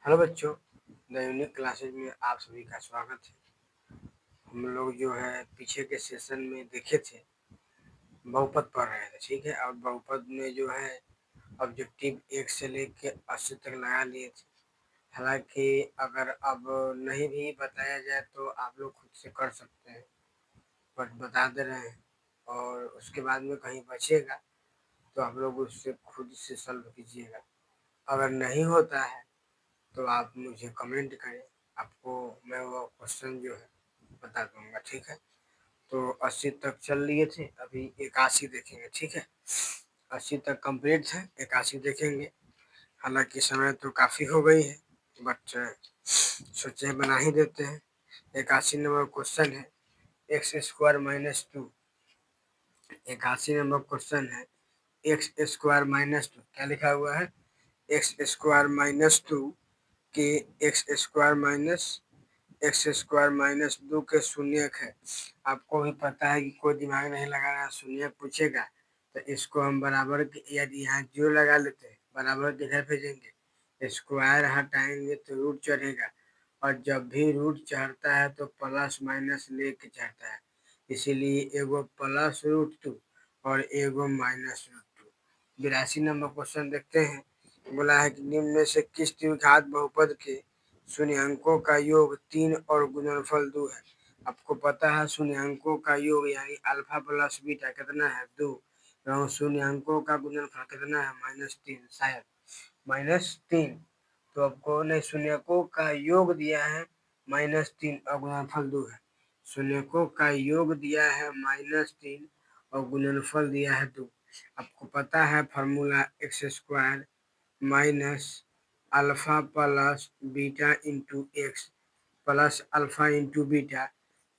Hello बच्चों, the unique classes में आप सभी का स्वागत है। हम लोग जो है पीछे के सेशन में देखे थे, बहुपद पढ़ रहे थे, ठीक है। और बहुपद में जो है ऑब्जेक्टिव 1 से लेके 80 तक लगा लिए थे। हालांकि अगर अब नहीं भी बताया जाए तो आप लोग खुद से कर सकते हैं, बट बता दे रहे हैं। और उसके बाद में कहीं बचेगा तो आप लोग उससे खुद से सॉल्व कीजिएगा। अगर नहीं होता है तो आप मुझे कमेंट करें, आपको मैं वो क्वेश्चन जो है बता दूंगा, ठीक है। तो 80 तक चल लिए थे, अभी 81 देखेंगे, ठीक है। 80 तक कंप्लीट है, 81 देखेंगे। हालांकि समय तो काफ़ी हो गई है, बट सोचे बना ही देते हैं। 81 नंबर क्वेश्चन है X square minus two. 81 number question है एक्स स्क्वायर माइनस टू। क्या लिखा हुआ है? एक्स स्क्वायर माइनस टू के एक्स स्क्वायर माइनस दो के शून्यक है। आपको भी पता है कि कोई दिमाग नहीं लगा रहा, शून्यक पूछेगा तो इसको हम बराबर के, यदि यहाँ जीरो लगा लेते हैं बराबर किधर भेजेंगे, स्क्वायर हटाएंगे तो रूट चढ़ेगा, और जब भी रूट चढ़ता है तो प्लस माइनस लेके चढ़ता है। इसीलिए एगो प्लस रूट टू और एगो minus root two. 82 number question देखते हैं। बोला है कि निम्न में से किस द्विघात बहुपद के शून्यंकों का योग 3 और गुणनफल 2 है। आपको पता है शून्यंकों का योग यानी अल्फा प्लस बीटा कितना है? 2। और शून्यंकों का गुणनफल कितना है? -3, शायद -3। तो आपको ने शून्यकों का योग दिया है -3 और गुणनफल 2 है। शून्यकों का योग दिया है -3 और गुणनफल दिया है 2। आपको पता है formula x square minus alpha plus beta into x plus alpha into beta,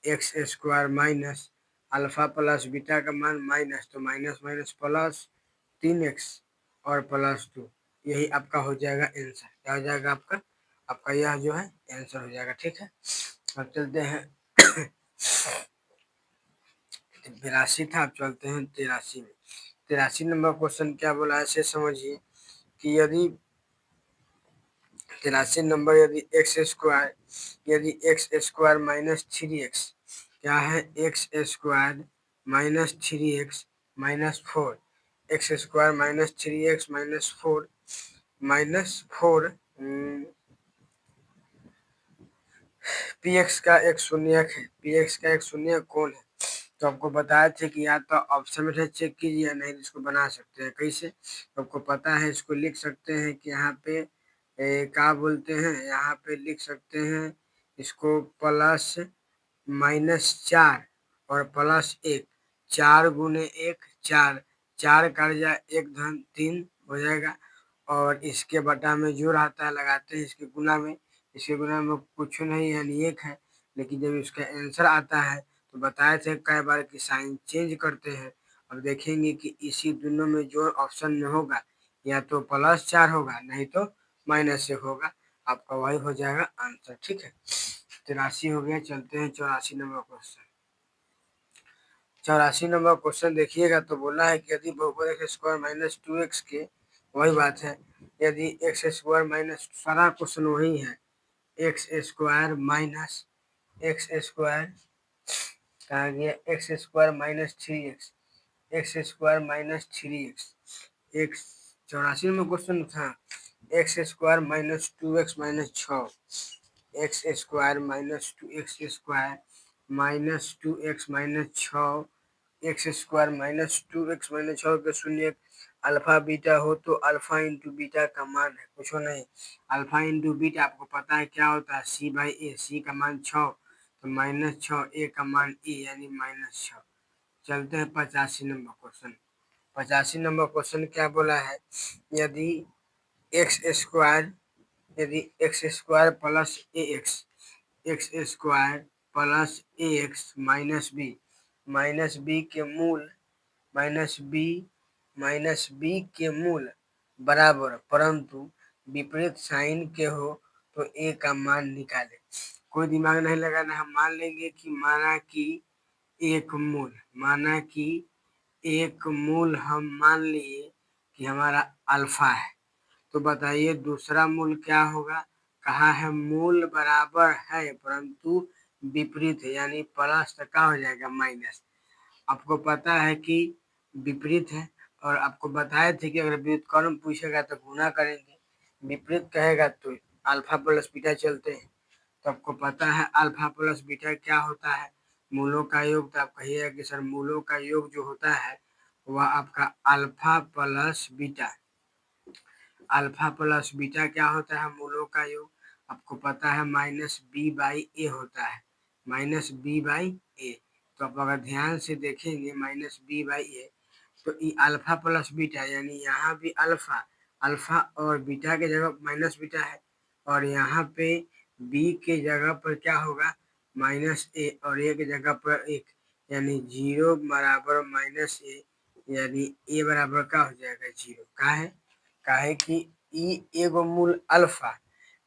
x square minus alpha plus beta का मान माइनस, तो माइनस माइनस प्लस 3x और प्लस 2। यही आपका हो जाएगा आंसर। क्या हो जाएगा आपका? आपका यह जो है आंसर हो जाएगा, ठीक है। अब चलते हैं 82 था, अब चलते हैं 83 में। 83 नंबर क्वेश्चन क्या बोला है ऐसे समझिए कि यदि 83 नंबर यदि एक्स स्क्वायर माइनस 3x, क्या है? X square minus 3x minus 4, x square minus 3x minus four P x का एक शून्यक है। पी एक्स का एक शून्यक कौन है? तो आपको बताया थे कि या तो ऑप्शन में चेक कीजिए, नहीं इसको बना सकते हैं। कैसे? तो आपको पता है, इसको लिख सकते हैं कि यहाँ पे क्या बोलते हैं, यहाँ पे लिख सकते हैं इसको प्लस -4 और +1, 4 गुने 1 4, 4 कट जाए 1 धन 3 हो जाएगा, और इसके बटा में जो रहता है लगाते हैं इसके गुना में। इसके गुना में कुछ नहीं यानी 1 है, लेकिन जब इसका आंसर आता है तो बताए थे कई बार कि साइन चेंज करते हैं। अब देखेंगे कि इसी दोनों में जो ऑप्शन में होगा या तो +4 होगा, नहीं तो -1 होगा। आपका वही हो जाएगा आंसर, ठीक है। 83 हो गया, चलते हैं 84 नंबर क्वेश्चन। 84 नंबर क्वेश्चन देखिएगा तो बोला है कि यदि बहुपद एक्स स्क्वायर माइनस 2x के, वही बात है, यदि एक्स स्क्वायर माइनस, सारा क्वेश्चन वही है, X square minus x square कहा गया, x square minus 3x, x square minus 3x, एक 84 में क्वेश्चन था X square minus 2x minus 6, x square minus 2x square minus 2x minus 6, x square minus 2x minus 6 के शून्य alpha beta हो तो alpha into beta का मान है कुछ नहीं। अल्फा इंटू बीटा आपको पता है क्या होता है? c/a। c का मान 6 तो -6, a का मान e यानी -6। चलते हैं 85 नंबर क्वेश्चन। 85 नंबर क्वेश्चन क्या बोला है? यदि x square plus x square plus x minus b के मूल बराबर परंतु विपरीत साइन के हो तो ए का मान निकाले। कोई दिमाग नहीं लगाना, हम मान लेंगे कि माना कि एक मूल हम मान लिए कि हमारा अल्फा है, तो बताइए दूसरा मूल क्या होगा? कहा है मूल बराबर है परंतु विपरीत है, यानी प्लस तो क्या हो जाएगा माइनस। आपको पता है कि विपरीत है और आपको बताए थे कि अगर व्युत्क्रम पूछेगा तो गुना करेंगे, विपरीत कहेगा तो अल्फा प्लस बीटा चलते हैं। तो आपको पता है अल्फा प्लस बीटा क्या होता है, मूलों का योग। तो आप कहिएगा कि सर मूलों का योग जो होता है वह आपका alpha plus beta, alpha plus beta क्या होता है मूलों का योग। आपको पता है माइनस बी बाई ए होता है, माइनस बी बाई ए। तो आप अगर ध्यान से देखेंगे माइनस बी बाई ए, तो ये अल्फा प्लस बीटा, यानी यहाँ भी अल्फा, अल्फा और बीटा के जगह माइनस बीटा है, और यहाँ पे बी के जगह पर क्या होगा माइनस ए, और ए के जगह पर एक, यानी जीरो बराबर माइनस ए, यानी ए बराबर क्या हो जाएगा जीरो। का है काहे कि ई एगो मूल अल्फा,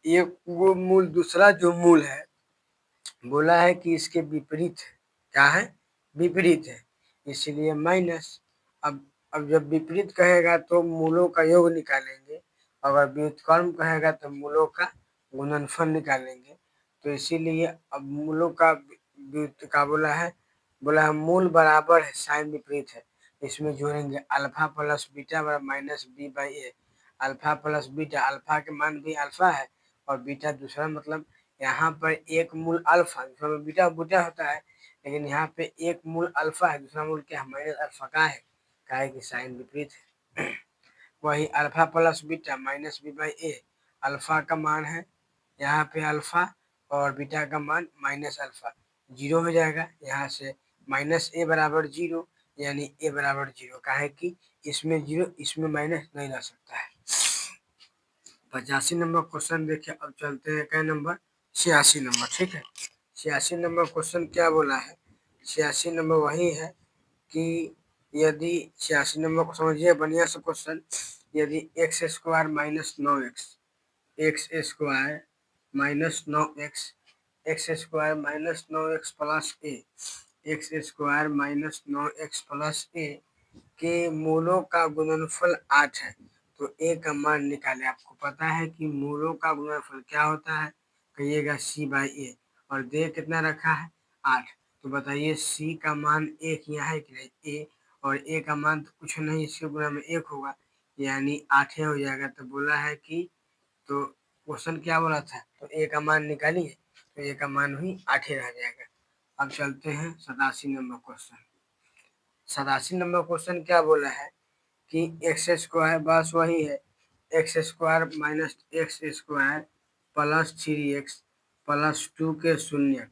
एगो मूल दूसरा जो मूल है बोला है कि इसके विपरीत है। क्या है विपरीत है, इसलिए माइनस। अब जब विपरीत कहेगा तो मूलों का योग निकालेंगे, अगर व्युत्क्रम कहेगा तो मूलों का गुणनफल निकालेंगे। तो इसीलिए अब मूलों का का बोला है मूल बराबर है साइन विपरीत है, इसमें जोड़ेंगे अल्फा प्लस बीटा बराबर minus b by a. Alpha plus beta, alpha के मान भी अल्फा है और बीटा दूसरा, मतलब यहाँ पर एक मूल अल्फा दूसरा मूल बीटा बीटा होता है, लेकिन यहाँ पे एक मूल अल्फा है दूसरा मूल क्या है माइनस अल्फा। का है काहे कि साइन विपरीत है। वही alpha plus beta minus b by a, alpha का मान है यहाँ पे अल्फा और बीटा का मान माइनस अल्फा, जीरो हो जाएगा। यहाँ से माइनस ए बराबर जीरो, यानी ए बराबर जीरो। काहे कि इसमें जीरो इसमें माइनस नहीं रह सकता है। 85 नंबर क्वेश्चन देखिए। अब चलते हैं क्या नंबर 86 नंबर। ठीक है, 86 नंबर क्वेश्चन क्या बोला है, 86 नंबर वही है कि यदि 86 नंबर को समझिए बढ़िया से क्वेश्चन, यदि x square minus 9x, X square minus 9x, X square minus 9x plus A, X square minus 9x plus A के मूलों का गुणनफल 8 है, तो ए का मान निकाले। आपको पता है कि मूलों का गुणनफल क्या होता है, कहिएगा सी बाई ए, और दे कितना रखा है 8। तो बताइए सी का मान एक यहाँ है कि नहीं, ए, और ए का मान तो कुछ नहीं, इसके गुणा में एक होगा, यानी 8 हो जाएगा। तो बोला है कि, तो क्वेश्चन क्या बोला था, तो ए का मान निकालिए, तो ए का मान भी 8 रह जाएगा। अब चलते हैं 87 नंबर क्वेश्चन। 87 नंबर क्वेश्चन क्या बोला है कि एक्स स्क्वायर, बस वही है, X square minus x square plus 3x plus 2 के शून्य।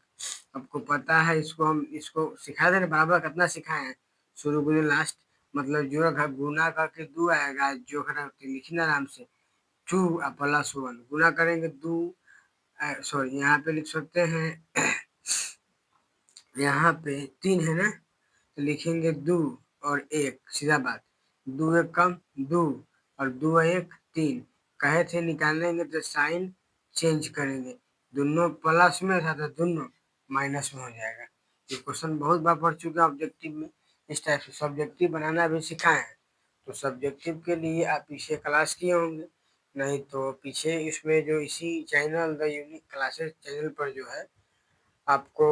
आपको पता है इसको सिखा दें, बराबर कितना सिखाए हैं, शुरू गुने लास्ट, मतलब जो गुना करके 2 आएगा, जो लिखना आराम से 2 प्लस 1 गुना करेंगे 2, सॉरी यहाँ पे लिख सकते हैं यहाँ पे 3 है ना, तो लिखेंगे 2 और 1, सीधा बात, 2 एक कम 2 और 2 एक 3। कहे थे निकालेंगे तो साइन चेंज करेंगे, दोनों प्लस में था तो दोनों माइनस में हो जाएगा। ये क्वेश्चन बहुत बार पढ़ चुके हैं ऑब्जेक्टिव में, इस टाइप से सब्जेक्टिव बनाना भी सिखाए हैं। तो सब्जेक्टिव के लिए आप पीछे क्लास किए होंगे, नहीं तो पीछे इसमें जो इसी channel the unique classes channel पर जो है आपको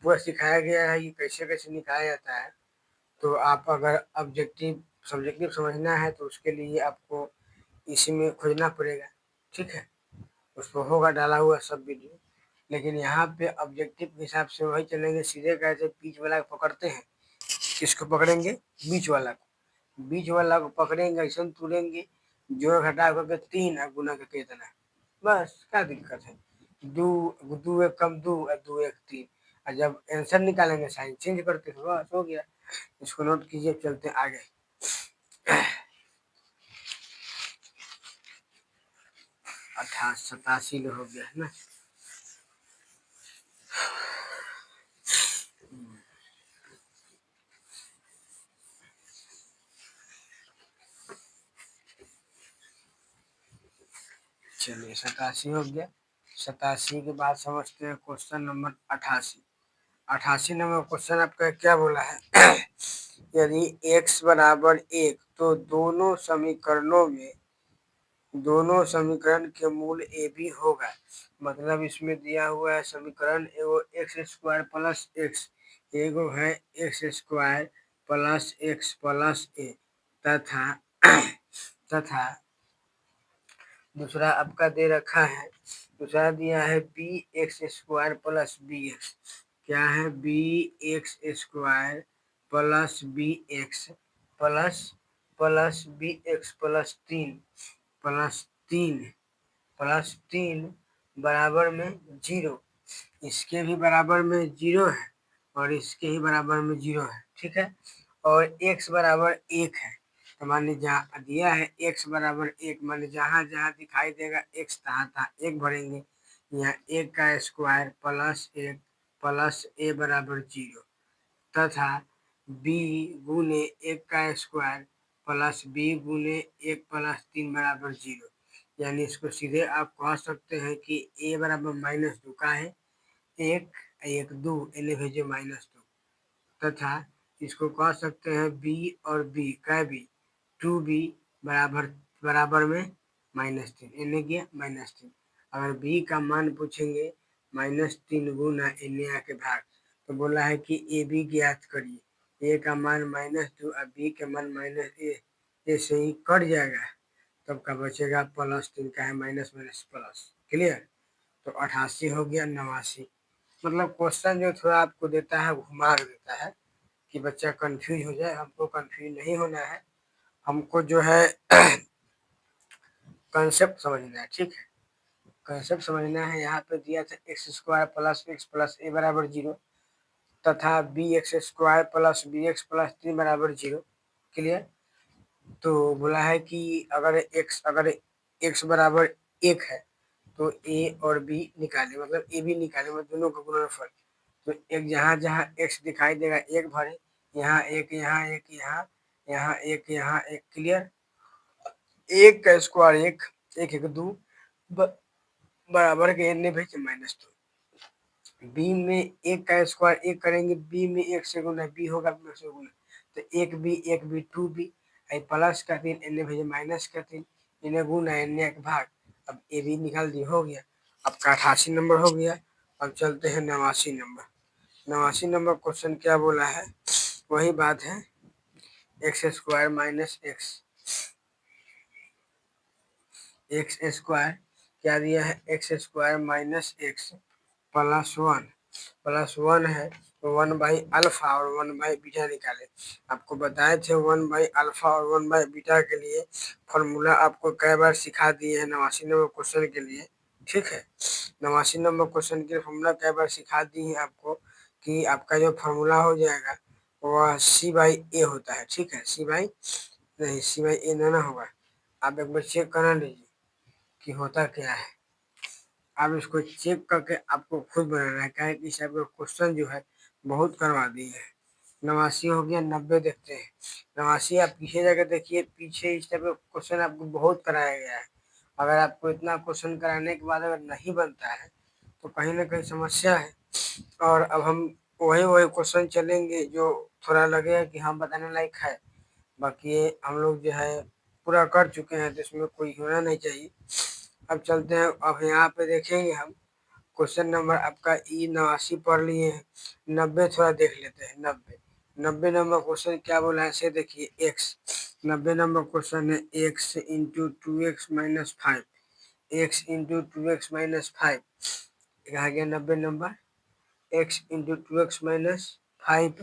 पूरा सिखाया गया है कि कैसे कैसे निकाला जाता है। तो आप अगर ऑब्जेक्टिव सब्जेक्टिव समझना है तो उसके लिए आपको इसी में खोजना पड़ेगा। ठीक है, उस पर होगा डाला हुआ सब वीडियो, लेकिन यहाँ पे ऑब्जेक्टिव के हिसाब से वही चलेंगे, सीधे कैसे बीच वाला को पकड़ते हैं, किसको पकड़ेंगे बीच वाला को, बीच वाला को पकड़ेंगे, ऐसा तुलेंगे, जोड़ घटा करके 3 और गुना करके इतना, बस क्या दिक्कत है। 2 2 एक कम 2 और 2 एक 3, और जब आंसर निकालेंगे साइन चेंज करके तो बस हो गया। इसको नोट कीजिए, चलते आगे। 87 हो गया है ना। चलिए 87 हो गया। 87 के बाद समझते हैं क्वेश्चन नंबर 88। 88 नंबर क्वेश्चन आपका क्या बोला है यदि x बराबर 1 तो दोनों समीकरणों में दोनों समीकरण के मूल ए बी होगा। मतलब इसमें दिया हुआ है समीकरण एगो एक्स स्क्वायर प्लस एक्स, एगो है X square plus X plus A तथा तथा दूसरा आपका दे रखा है, दूसरा दिया है b x square plus B x. क्या है? B x square plus B x plus plus B x plus तीन बराबर में 0। इसके भी बराबर में 0 है और इसके ही बराबर में 0 है, ठीक है। और x बराबर 1 है, तो मान लीजिए जहाँ दिया है x बराबर 1, मान लीजिए जहाँ जहाँ दिखाई देगा x तहाँ तहाँ 1 भरेंगे। यहाँ 1 का स्क्वायर प्लस 1 प्लस a बराबर 0 तथा b गुने 1 का स्क्वायर प्लस b गुने 1 प्लस 3 बराबर 0। यानी इसको सीधे आप कह सकते हैं कि a बराबर -2 का है 1 1 2 इन्हें भेजे -2 तथा इसको कह सकते हैं b और b का b 2b बराबर में -3 इन्हें किया -3। अगर b का मान पूछेंगे -3 गुना इन्हें आके भाग, तो बोला है कि ए बी ज्ञात करिए। a का मान -2 और b का मान -a से ही कट जाएगा, तब का बचेगा +3 का है माइनस माइनस प्लस। क्लियर? तो 88 हो गया 89। मतलब क्वेश्चन जो थोड़ा आपको देता है घुमा देता है कि बच्चा कंफ्यूज हो जाए। हमको कंफ्यूज नहीं होना है, हमको जो है कंसेप्ट समझना है, ठीक है। कंसेप्ट समझना है। यहाँ पे दिया था X square plus X plus A बराबर 0 तथा B x square plus B x plus 3 बराबर 0। क्लियर? तो बोला है कि अगर x बराबर 1 है तो a और b निकाले, मतलब ए बी निकाले, मतलब दोनों का गुणनफल। तो एक जहाँ जहाँ x दिखाई देगा 1 भरे, यहाँ 1 यहाँ 1 यहाँ 1 यहाँ 1। क्लियर? 1 का स्क्वायर 1 1 1 2 बराबर के एन भेजे -2। बी में 1 का स्क्वायर 1 करेंगे, बी में 1 से गुना बी होगा से गुना, तो 1b 2b प्लस का 3 इन्हें भेजे माइनस का 3 इन्हें गुना इन्हें एक भाग। अब ए बी निकाल दिए, हो गया। आपका 88 नंबर हो गया। अब चलते हैं 89 नंबर। 89 नंबर क्वेश्चन क्या बोला है? वही बात है, X square minus x square क्या दिया है? X square minus x plus one है, तो 1/अल्फा और 1/बीटा निकाले। आपको बताए थे 1/अल्फा और 1/बीटा के लिए फॉर्मूला आपको कई बार सिखा दिए हैं 89 नंबर क्वेश्चन के लिए, ठीक है। 89 नंबर क्वेश्चन के लिए फॉर्मूला कई बार सिखा दी है आपको कि आपका जो फॉर्मूला हो जाएगा वह c/a होता है, ठीक है। c/a ना होगा। आप एक बार चेक करा लीजिए कि होता क्या है। आप इसको चेक करके आपको खुद बनाना है, क्या है कि इस टाइप का क्वेश्चन जो है बहुत करवा दिए है। 89 हो गया। 90 देखते हैं। 89 आप पीछे जाकर देखिए, पीछे इस टाइप का क्वेश्चन आपको बहुत कराया गया है। अगर आपको इतना क्वेश्चन कराने के बाद अगर नहीं बनता है तो कहीं ना कहीं समस्या है। और अब हम वही वही क्वेश्चन चलेंगे जो थोड़ा लगेगा कि हम बताने लायक है, बाकी हम लोग जो है पूरा कर चुके हैं, तो इसमें कोई होना नहीं चाहिए। अब चलते हैं। अब यहाँ पे देखेंगे हम क्वेश्चन नंबर आपका 89 पढ़ लिए हैं। 90 थोड़ा देख लेते हैं। 90 नंबर क्वेश्चन क्या बोला है से देखिए। एक्स 90 नंबर क्वेश्चन है x into 2x minus 5, x into 2x minus 5 आ गया 90 number. X into 2x minus 5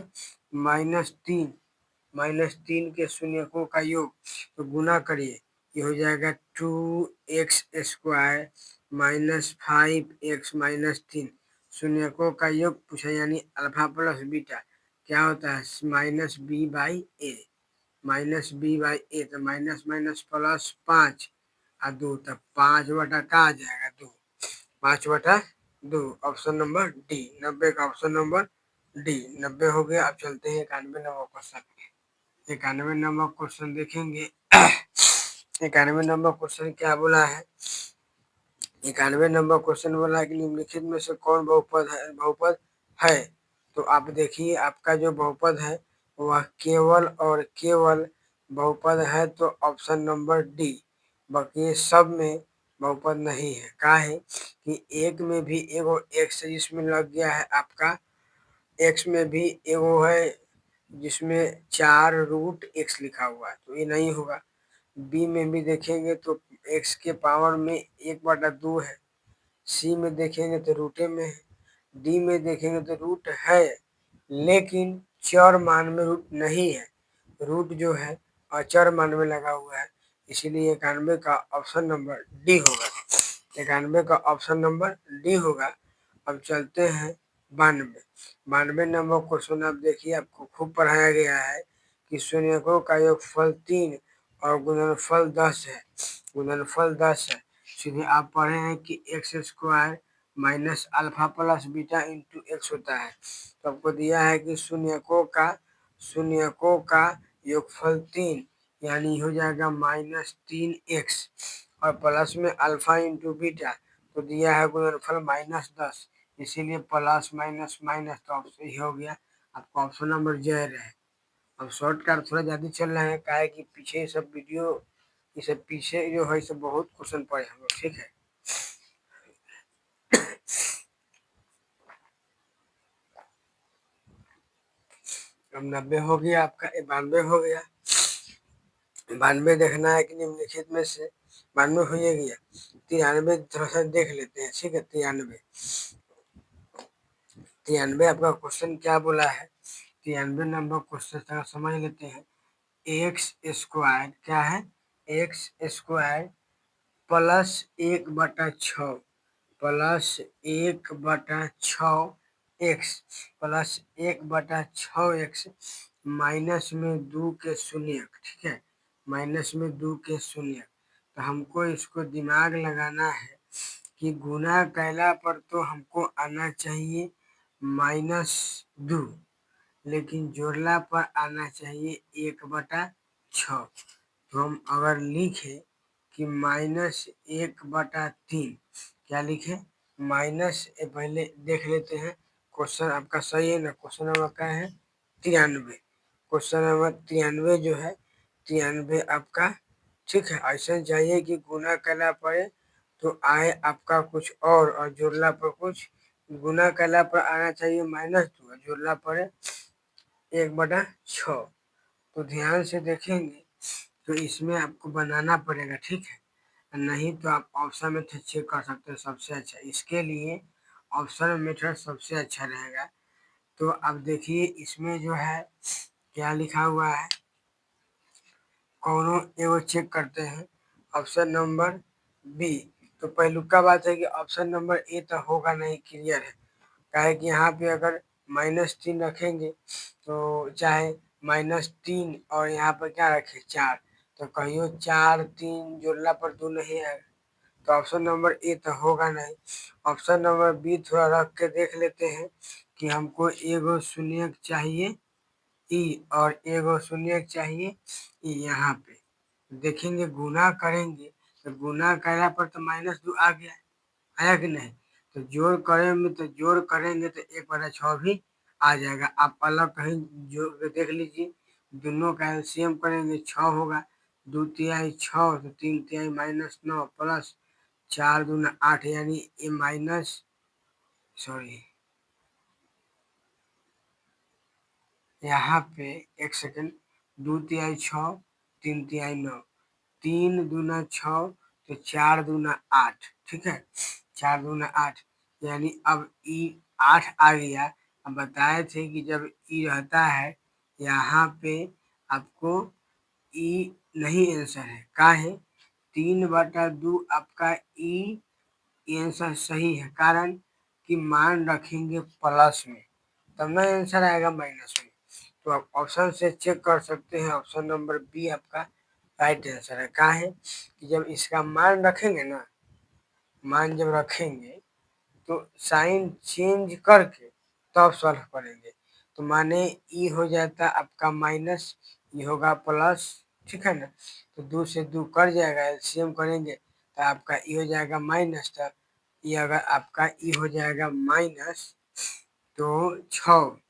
-3 के शून्यकों का योग, तो गुना करिए, ये हो जाएगा 2x square minus 5x minus 3। शून्यकों का योग पूछा, यानी अल्फा प्लस बीटा क्या होता है? -b/a तो माइनस माइनस प्लस 5 और 2, तब 5/का आ जाएगा 2, 5/2। ऑप्शन नंबर डी, 90 का ऑप्शन नंबर डी। 90 हो गया। अब चलते हैं 91 नंबर क्वेश्चन। 91 नंबर क्वेश्चन देखेंगे। 91 नंबर क्वेश्चन क्या बोला है? 91 नंबर क्वेश्चन बोला है कि निम्नलिखित में से कौन बहुपद है। तो आप देखिए, आपका जो बहुपद है वह केवल और केवल बहुपद है, तो ऑप्शन नंबर डी बाकी सब में बहुपद नहीं है। का है कि एक में भी एगो एक्स जिसमें लग गया है आपका, एक्स में भी एगो है जिसमें 4√x लिखा हुआ है, तो ये नहीं होगा। बी में भी देखेंगे तो एक्स के पावर में 1/2 है। सी में देखेंगे तो रूटे में है। डी में देखेंगे तो रूट है, लेकिन चर मान में रूट नहीं है। रूट जो है अचर मान में लगा हुआ है, इसीलिए 91 का ऑप्शन नंबर डी होगा। 91 का ऑप्शन नंबर डी होगा। अब चलते हैं 92। 92 नंबर क्वेश्चन आप देखिए, आपको खूब पढ़ाया गया है कि शून्यकों का योगफल 3 और गुणनफल 10 है। गुणनफल 10 है। सीधे आप पढ़े हैं कि x² minus alpha plus beta into x होता है। तो आपको दिया है कि शून्यकों का योगफल 3, यानी हो जाएगा -3x, और प्लस में अल्फा इंटू बीटा, तो दिया है गुणनफल -10, इसीलिए प्लस माइनस माइनस, तो ऑप्शन ही हो गया आपका ऑप्शन नंबर जय रहे। अब शॉर्टकट थोड़ा ज़्यादा चल रहे हैं, क्या है कि पीछे ये सब वीडियो, ये सब पीछे जो है सब बहुत क्वेश्चन पड़े हम लोग, ठीक है। अब 90 हो गया आपका, 92 हो गया। 92 देखना है कि निम्नलिखित में से 92 हो गया। 93 थोड़ा सा देख लेते हैं, ठीक है। 93 आपका क्वेश्चन क्या बोला है। 93 नंबर क्वेश्चन थोड़ा समझ लेते हैं। x² क्या है, x² plus 1/6 plus 1/6 x plus 1/6 x minus में 2 के शून्य, ठीक है, माइनस में 2 के शून्य। तो हमको इसको दिमाग लगाना है कि गुना कैला पर तो हमको आना चाहिए -2, लेकिन जोड़ला पर आना चाहिए 1/6। तो हम अगर लिखे कि -1/3, क्या लिखे, माइनस, पहले देख लेते हैं क्वेश्चन आपका सही है ना। क्वेश्चन नंबर क्या है, 93। क्वेश्चन नंबर 93 जो है, 93 आपका, ठीक है। ऐसा चाहिए कि गुना करना पड़े तो आए आपका कुछ और जोड़ला पर कुछ। गुना करना पर आना चाहिए -2 और जोड़ला पड़े 1/6। तो ध्यान से देखेंगे तो इसमें आपको बनाना पड़ेगा, ठीक है। नहीं तो आप ऑप्शन में चेक कर सकते हैं, सबसे अच्छा इसके लिए ऑप्शन मेथड सबसे अच्छा रहेगा। तो अब देखिए इसमें जो है क्या लिखा हुआ है, कौनों एगो चेक करते हैं। ऑप्शन नंबर बी, तो पहलुका बात है कि ऑप्शन नंबर ए तो होगा नहीं, क्लियर है। काहे कि यहाँ पे अगर -3 रखेंगे तो चाहे -3 और यहाँ पर क्या रखे 4, तो कहियो 4 3 जोड़ला पर 2 नहीं आएगा, तो ऑप्शन नंबर ए तो होगा नहीं। ऑप्शन नंबर बी थोड़ा रख के देख लेते हैं कि हमको एगो शून्य चाहिए ई और एगो शून्य चाहिए ई। यहाँ पे देखेंगे गुना करेंगे तो गुना करने पर तो -2 आ गया, आया कि नहीं। तो जोड़ करेंगे तो जोड़ करेंगे तो 1/6 भी आ जाएगा। आप अलग कहीं जोड़ के देख लीजिए, दोनों का एलसीएम करेंगे 6 होगा, 2 तिहाई 6, तो 3 तिहाई -9 प्लस 4 दूना 8, यानी ये माइनस, सॉरी यहाँ पे एक सेकेंड, 2 तिहाई 6, 3 तिहाई 9, 3 दूना 6, तो 4 दूना 8, ठीक है, 4 दूना 8, यानी अब ई 8 आ गया। अब बताए थे कि जब ई रहता है यहाँ पे आपको ई नहीं आंसर है, का है 3/2 आपका ई आंसर सही है, कारण कि मान रखेंगे प्लस में तब ना आंसर आएगा माइनस में। तो आप ऑप्शन से चेक कर सकते हैं, ऑप्शन नंबर बी आपका राइट आंसर है। का है कि जब इसका मान रखेंगे ना, मान जब रखेंगे तो साइन चेंज करके तब सॉल्व करेंगे। तो माने ई हो जाता आपका माइनस, ई होगा प्लस, ठीक है ना। तो 2 से 2 कट जाएगा, एलसीएम करेंगे तो आपका ई हो जाएगा माइनस, तब ये अगर आपका ई हो जाएगा माइनस तो 6,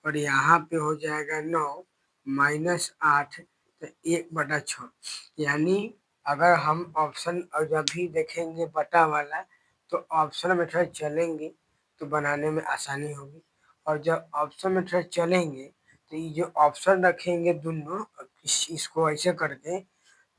और यहाँ पे हो जाएगा 9 -8, तो 1/6, यानी अगर हम ऑप्शन और जब भी देखेंगे बटा वाला तो ऑप्शन में थोड़ा चलेंगे तो बनाने में आसानी होगी, और जब ऑप्शन में थोड़ा चलेंगे तो ये जो ऑप्शन रखेंगे दोनों इसको ऐसे करके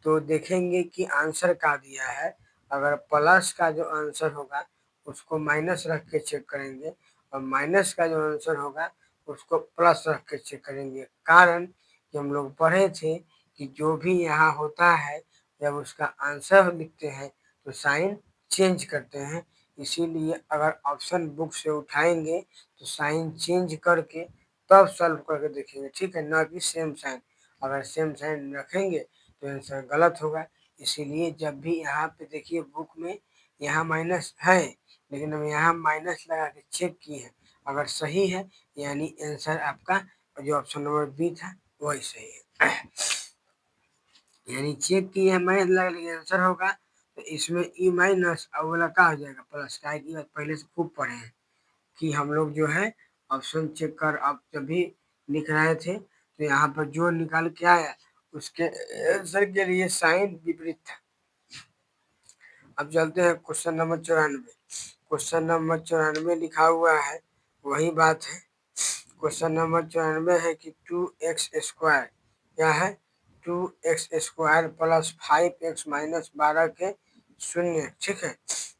तो देखेंगे कि आंसर क्या दिया है। अगर प्लस का जो आंसर होगा उसको माइनस रख के चेक करेंगे, और माइनस का जो आंसर होगा उसको प्लस रख के चेक करेंगे। कारण कि हम लोग पढ़े थे कि जो भी यहाँ होता है जब उसका आंसर लिखते हैं तो साइन चेंज करते हैं, इसीलिए अगर ऑप्शन बुक से उठाएंगे तो साइन चेंज करके तब सॉल्व करके देखेंगे, ठीक है, ना कि सेम साइन। अगर सेम साइन रखेंगे तो आंसर गलत होगा। इसीलिए जब भी यहाँ पे देखिए बुक में यहाँ माइनस है, लेकिन हम यहाँ माइनस लगा के चेक किए हैं, अगर सही है यानी आंसर आपका जो ऑप्शन नंबर बी था वही सही है। यानी चेक किए हैं माइनस लगा लेकिन आंसर होगा तो इसमें ई माइनस और वाला क्या हो जाएगा प्लस का। की बात पहले से खूब पढ़े हैं कि हम लोग जो है ऑप्शन चेक कर आप जब भी लिख रहे थे तो यहाँ पर जो निकाल के आया उसके आंसर के लिए साइन विपरीत था। अब चलते हैं क्वेश्चन नंबर 94। क्वेश्चन नंबर 94 लिखा हुआ है वही बात है। क्वेश्चन नंबर 94 है कि 2x² क्या है 2x² प्लस 5x माइनस 12 के शून्य, ठीक है,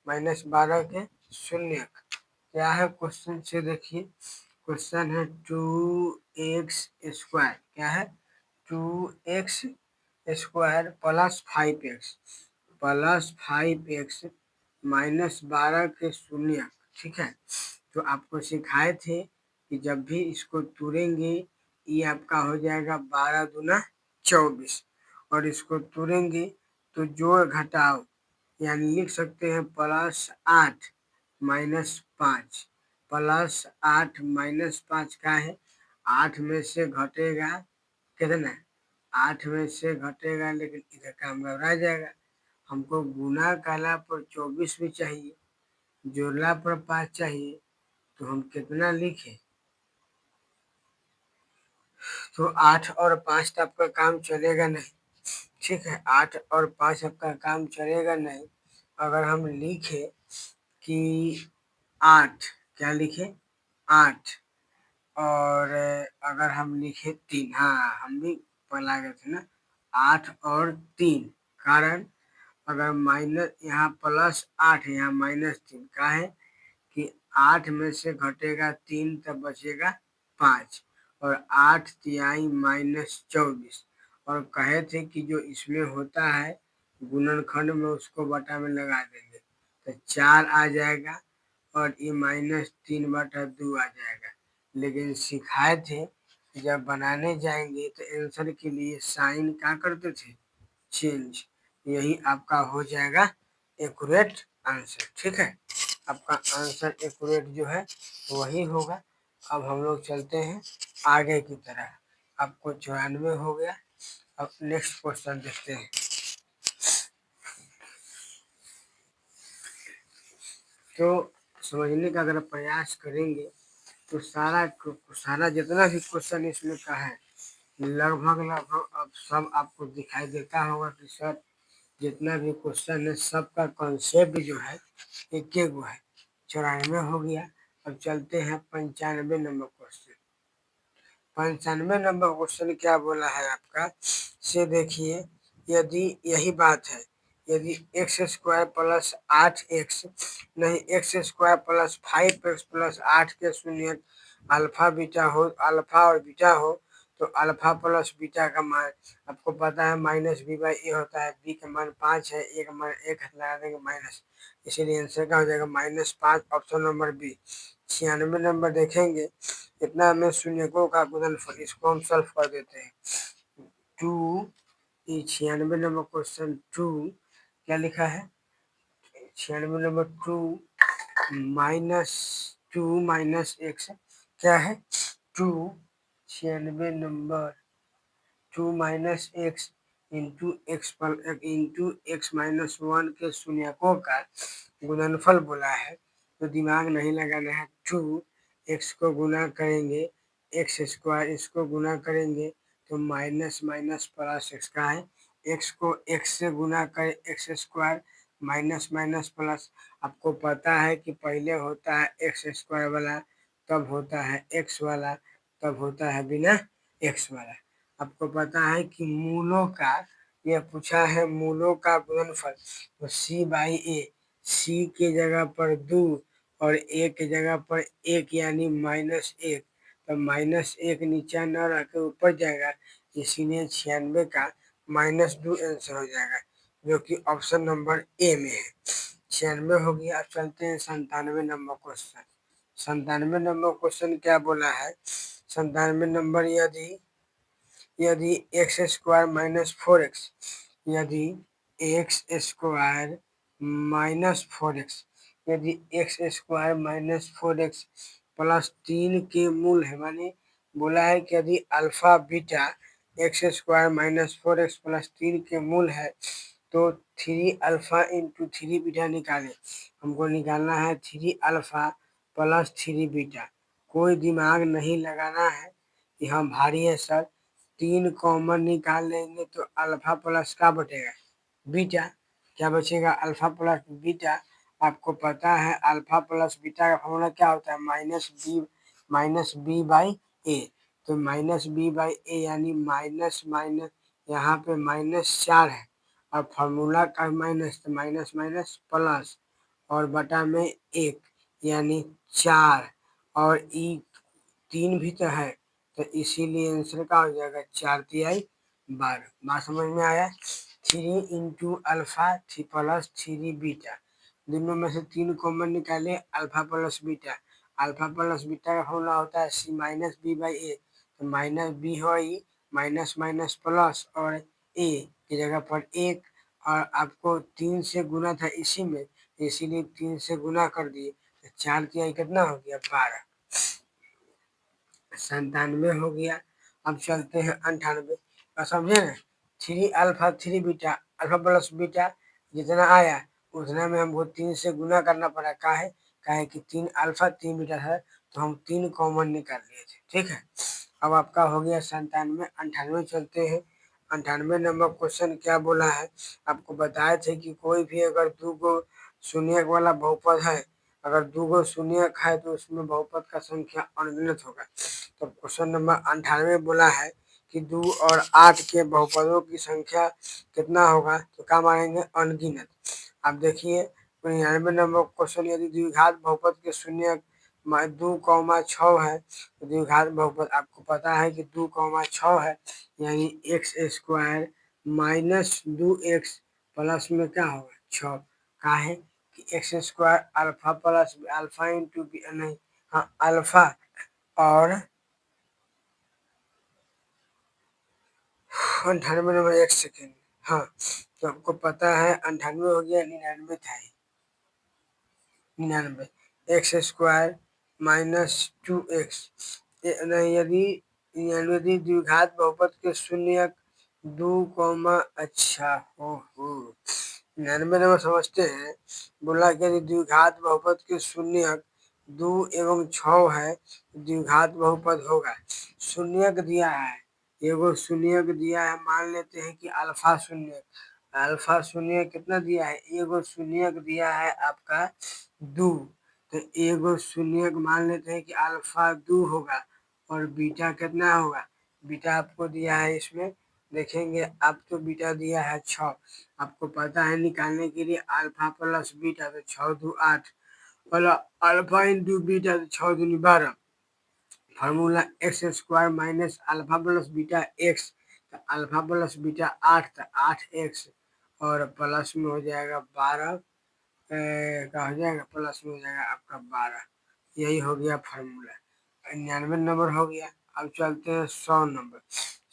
माइनस 12 के शून्य क्या है क्वेश्चन से देखिए। क्वेश्चन है 2x² क्या है 2x² प्लस 5x माइनस 12 के शून्य, ठीक है। तो आपको सिखाए थे कि जब भी इसको तोड़ेंगे ये आपका हो जाएगा 12 दूना 24, और इसको तोड़ेंगे तो जोड़ घटाओ यानी लिख सकते हैं प्लस 8 माइनस 5, प्लस 8 माइनस 5 का है 8 में से घटेगा कितना, 8 में से घटेगा लेकिन इधर काम रह जाएगा। हमको गुना काला पर 24 भी चाहिए, जोड़ला पर 5 चाहिए, तो हम कितना लिखें, तो 8 और 5 तो आपका काम चलेगा नहीं, ठीक है, 8 और 5 आपका काम चलेगा नहीं। अगर हम लिखे कि 8 क्या लिखे 8, और अगर हम लिखे 3, हाँ हम भी पढ़ा गए थे ना 8 और 3, कारण अगर माइनस यहाँ प्लस 8 यहाँ माइनस 3 का है कि 8 में से घटेगा 3 तब बचेगा 5, और 8 तिहाई माइनस 24, और कहे थे कि जो इसमें होता है गुणनखंड में उसको बटा में लगा देंगे तो 4 आ जाएगा, और ये माइनस 3/2 आ जाएगा। लेकिन सिखाए थे जब बनाने जाएंगे तो आंसर के लिए साइन क्या करते थे चेंज, यही आपका हो जाएगा एक्यूरेट आंसर, ठीक है, आपका आंसर एक्यूरेट जो है वही होगा। अब हम लोग चलते हैं आगे की तरह, आपको 94 हो गया। अब नेक्स्ट क्वेश्चन देखते हैं। तो समझने का अगर प्रयास करेंगे तो सारा जितना भी क्वेश्चन इसमें का है लगभग अब सब आपको दिखाई देता होगा कि सर जितना भी क्वेश्चन है सबका कॉन्सेप्ट जो है एक गो है। 94 हो गया। अब चलते हैं 95 नंबर क्वेश्चन। 95 नंबर क्वेश्चन क्या बोला है आपका से देखिए, यदि यही बात है यदि x² प्लस 8x नहीं x² प्लस 5x प्लस 8 के शून्य अल्फा बीटा हो, अल्फा और बीटा हो तो अल्फा प्लस बीटा का मान आपको पता है माइनस b/a होता है, b का मान 5 है, a का मान 1 लगा देंगे माइनस, इसीलिए आंसर क्या हो जाएगा -5, ऑप्शन नंबर बी। 96 नंबर देखेंगे इतना में शून्यकों का गुणनफल, इसको हम सॉल्व कर देते हैं। 2 96 नंबर क्वेश्चन 2 क्या लिखा है 96 नंबर 2 माइनस एक्स क्या है 2 96 number 2 minus x into x minus 1 के शून्यकों का गुणनफल बोला है, तो दिमाग नहीं लगाना है। 2 एक्स को गुना करेंगे x² इसको गुना करेंगे तो माइनस माइनस प्लस एक्स का है एक्स को एक्स से गुना करें x square minus minus plus. आपको पता है कि पहले होता है एक्स स्क्वायर वाला, तब होता है एक्स वाला, तब होता है बिना एक्स वाला। आपको पता है कि मूलों का, यह पूछा है मूलों का गुणनफल, तो सी बाई ए, सी के जगह पर 2 और ए के जगह पर 1 यानी -1, तो -1 नीचे न रह के ऊपर जाएगा, इसीलिए 96 का -2 आंसर हो जाएगा, जो कि ऑप्शन नंबर ए में है। 96 हो गया। अब चलते हैं 97 नंबर क्वेश्चन। 97 नंबर क्वेश्चन क्या बोला है? 97 नंबर, यदि यदि एक्स स्क्वायर माइनस 4x, यदि एक्स स्क्वायर माइनस 4x, यदि x square minus 4x plus 3 के मूल है, माने बोला है कि यदि alpha beta x square minus 4x plus 3 के मूल है, तो 3 अल्फा इंटू 3 बीटा निकालें। हमको निकालना है 3 अल्फा प्लस 3 बीटा। कोई दिमाग नहीं लगाना है कि हम भारी है सर, 3 कॉमन निकाल लेंगे तो अल्फा प्लस का बचेगा बीटा, क्या बचेगा? Alpha plus beta. आपको पता है अल्फा प्लस बीटा का फॉर्मूला क्या होता है? माइनस बी बाई ए। तो माइनस बी बाई ए यानी माइनस माइनस, यहाँ पे -4 है और फार्मूला का माइनस, तो माइनस माइनस प्लस और बटा में 1 यानी 4, और ई 3 भी तो है, तो इसीलिए आंसर का हो जाएगा 4 तिहाई 12। बात समझ में आया? 3 इंटू अल्फा प्लस 3 बीटा, दोनों में से 3 कॉमन निकाले, alpha plus beta. Alpha plus beta का फॉर्मूला होता है सी माइनस बी बाई ए, तो माइनस बी हो ई, माइनस माइनस प्लस और ए की जगह पर 1, और आपको 3 से गुना था इसी में, इसीलिए 3 से गुना कर दिए, तो 4 तिहाई कितना हो गया? 12। 97 हो गया। अब चलते हैं 98। समझे ना? 3 alpha 3 beta, alpha plus beta जितना आया उतना में हमको 3 से गुना करना पड़ा। काहे कि 3 अल्फा 3 बीटा है, तो हम 3 कॉमन निकाल लिए थे। ठीक है, अब आपका हो गया 97। 98 चलते हैं। 98 नंबर क्वेश्चन क्या बोला है? आपको बताए थे कि कोई भी अगर 2 गो शून्य वाला बहुपद है, अगर 2 गो शून्य है तो उसमें बहुपद का संख्या अनगिनत होगा। तो क्वेश्चन नंबर 98 बोला है कि 2 और 8 के बहुपदों की संख्या कितना होगा? तो क्या मानेंगे? अनगिनत। अब देखिए 99 नंबर क्वेश्चन, यदि द्विघात बहुपद के शून्य 2,6 है, तो द्विघात बहुपद आपको पता है कि 2,6 है, यानी x square minus 2x plus में क्या होगा? 6। काहे कि x square alpha plus alpha into नहीं, हाँ अल्फा और 98 नंबर, एक सेकेंड। हाँ, तो आपको पता है 98 हो गया, 99 था ही। 99 एक्स स्क्वायर माइनस 2x, यदि यदि द्विघात बहुपद के शून्य 2, अच्छा हो 99 नंबर समझते हैं। बोला कि यदि द्विघात बहुपद के शून्य 2 एवं 6 है, द्विघात बहुपद होगा। शून्यक दिया है, एगो शून्यक दिया है, मान लेते हैं कि अल्फा शून्य, अल्फा शून्य कितना दिया है? एगो शून्यक दिया है आपका 2, तो एगो शून्यक मान लेते हैं कि अल्फा 2 होगा, और बीटा कितना होगा? बीटा आपको दिया है इसमें, देखेंगे आप, तो बीटा दिया है 6। आपको पता है निकालने के लिए अल्फा प्लस बीटा, तो 6 2 8, और अल्फा इंटू बीटा, तो 6 दूनी 12। Formula x square minus alpha plus beta x, तो अल्फा प्लस बीटा 8, तो 8x, और प्लस में हो जाएगा 12, का हो जाएगा, प्लस में हो जाएगा आपका 12। यही हो गया फार्मूला। 99 नंबर हो गया। अब चलते हैं 100 नंबर।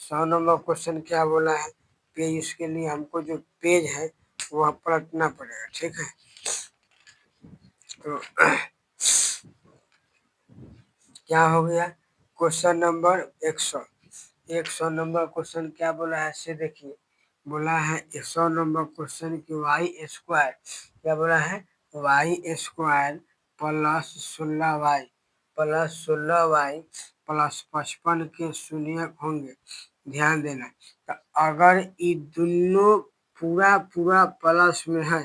100 नंबर क्वेश्चन क्या बोला है? पेज, इसके लिए हमको जो पेज है वह पलटना पड़ेगा। ठीक है, तो क्या हो गया? Question number 100। 100 नंबर क्वेश्चन क्या बोला है से देखिए। बोला है 100 नंबर क्वेश्चन की वाई स्क्वायर, क्या बोला है? Y square plus 16y plus 16y plus 55 के शून्य होंगे, ध्यान देना। तो अगर ये दोनों पूरा पूरा प्लस में है,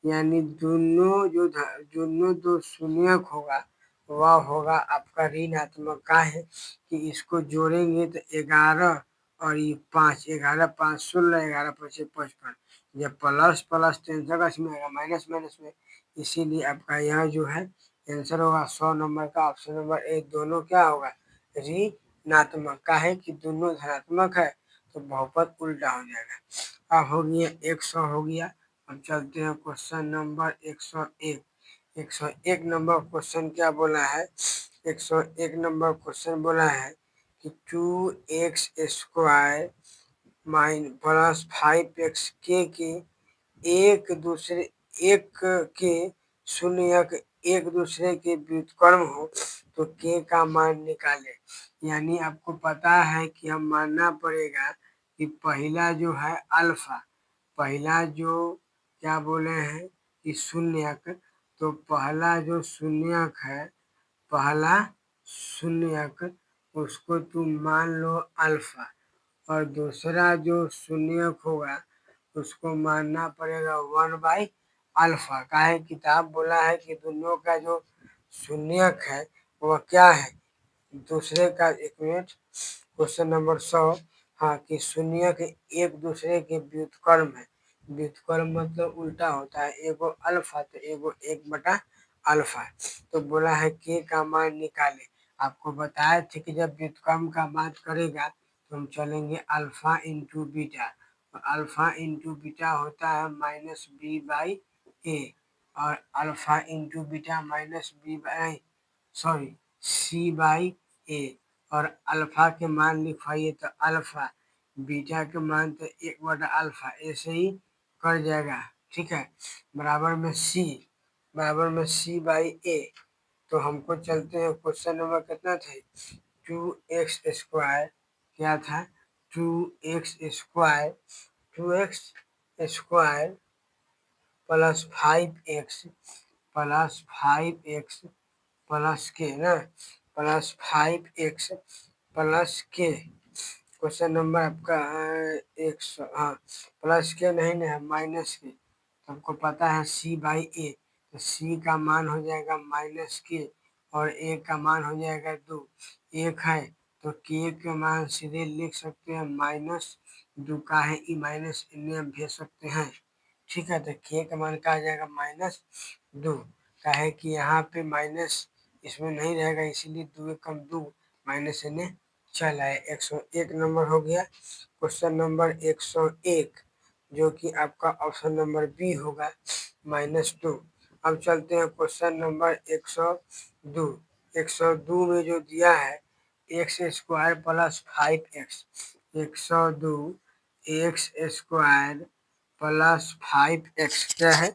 यानी दोनों दो शून्यक होगा, वह होगा आपका ऋणात्मक। का है कि इसको जोड़ेंगे तो 11 और ये 5, 11 5 16, 11 5 55। जब प्लस प्लस टेंशन का इसमें आएगा माइनस माइनस में, इसीलिए आपका यहाँ जो है आंसर होगा 100 नंबर का ऑप्शन नंबर ए। दोनों क्या होगा, ऋणात्मक। का है कि दोनों धनात्मक है तो बहुपद उल्टा हो जाएगा। अब हो गया 100 हो गया। अब चलते हैं क्वेश्चन नंबर 101। 101 नंबर क्वेश्चन क्या बोला है, 101 नंबर क्वेश्चन बोला है कि 2x square mine plus 5x के एक के शून्यक एक दूसरे के व्युत्क्रम हो तो के का मान निकाले। यानी आपको पता है कि हम मानना पड़ेगा कि पहला जो है अल्फा, पहला जो क्या बोले हैं कि शून्यक, तो पहला जो शून्यक है, पहला शून्यक उसको तुम मान लो अल्फा, और दूसरा जो शून्यक होगा उसको मानना पड़ेगा 1/अल्फा। का है किताब बोला है कि दोनों का जो शून्यक है वह क्या है, दूसरे का, एक मिनट, क्वेश्चन नंबर 100। हाँ, कि शून्यक एक दूसरे के व्युत्क्रम है। व्युत्क्रम मतलब उल्टा होता है, एगो अल्फा तो एगो 1/अल्फा। तो बोला है के का मान निकाले। आपको बताए थे कि जब व्युत्क्रम का बात करेगा तो हम चलेंगे अल्फा इंटू बीटा। तो अल्फा इंटू बीटा होता है -b/a, और अल्फा इंटू बीटा c/a। और अल्फा के मान लिखवाइए तो अल्फा, बीटा के मान तो 1/अल्फा, ऐसे ही कर जाएगा। ठीक है, बराबर में c/a। तो हमको चलते हैं क्वेश्चन नंबर कितना थे, 2x स्क्वायर, क्या था, 2x square, 2x square plus 5x plus 5x plus के ना, प्लस 5x प्लस के। क्वेश्चन नंबर आपका 100, हाँ, प्लस के नहीं ना, माइनस के। हमको पता है c/a, तो c का मान हो जाएगा -k और a का मान हो जाएगा 2। 1 है तो k के मान सीधे लिख सकते हैं -2। का है ई माइनस इन्हें हम भेज सकते हैं। ठीक है, तो k का मान क्या आ जाएगा -2। का है कि यहाँ पे माइनस इसमें नहीं रहेगा, इसीलिए 2 कम 2 माइनस इन्हें चल आए। 101 नंबर हो गया। क्वेश्चन नंबर 101 जो कि आपका ऑप्शन नंबर बी होगा -2। अब चलते हैं क्वेश्चन नंबर 102। 102 में जो दिया है X square plus 5x, 102 x square plus 5x क्या है,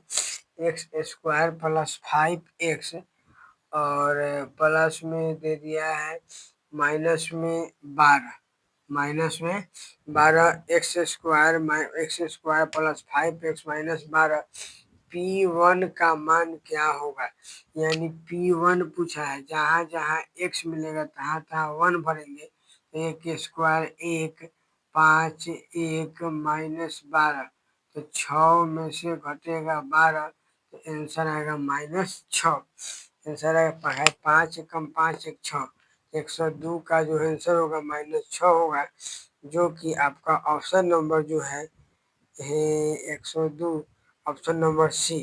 एक्स स्क्वायर प्लस 5x, और प्लस में दे दिया है माइनस में 12, x square plus 5x -12। P1 का मान क्या होगा, यानी P1 पूछा है, जहाँ जहाँ x मिलेगा तहाँ तहाँ 1 भरेंगे। एक स्क्वायर 1, 5 1 -12, तो 6 में से घटेगा 12, तो आंसर आएगा -6। आंसर आएगा 5 कम 5 1 6। 102 का जो आंसर होगा -6 होगा, जो कि आपका ऑप्शन नंबर जो है 102, ऑप्शन नंबर सी